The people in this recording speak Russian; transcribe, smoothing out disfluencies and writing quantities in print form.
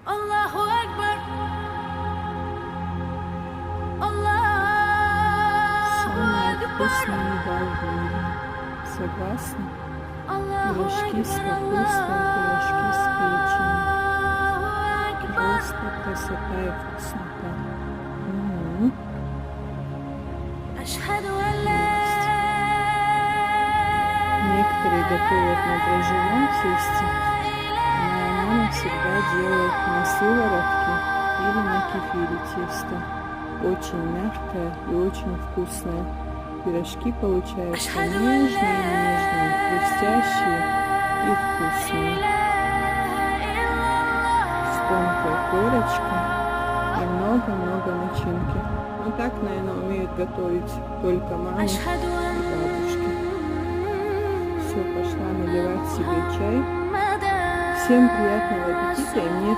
Allahu Akbar. Allahu Самое Akbar. вкусное еда в мире. Согласны? Allahu Пирожки с Akbar. капустой, пирожки с печенью. Allahu Akbar. Просто красота и вкуснота. Мгм. Ашхаду ан ла Некоторые готовят на дрожжевом тесте, а моя мама всегда делает на сыворотке или на кефире тесто. Очень мягкое и очень вкусное. Пирожки получаются нежные, хрустящие и вкусные. С тонкой корочкой и много-много начинки. Ну так, наверное, умеют готовить только мама и Ашхаду ан бабушки. Все, пошла наливать себе чай. Мухаммада. Всем приятного аппетита и мне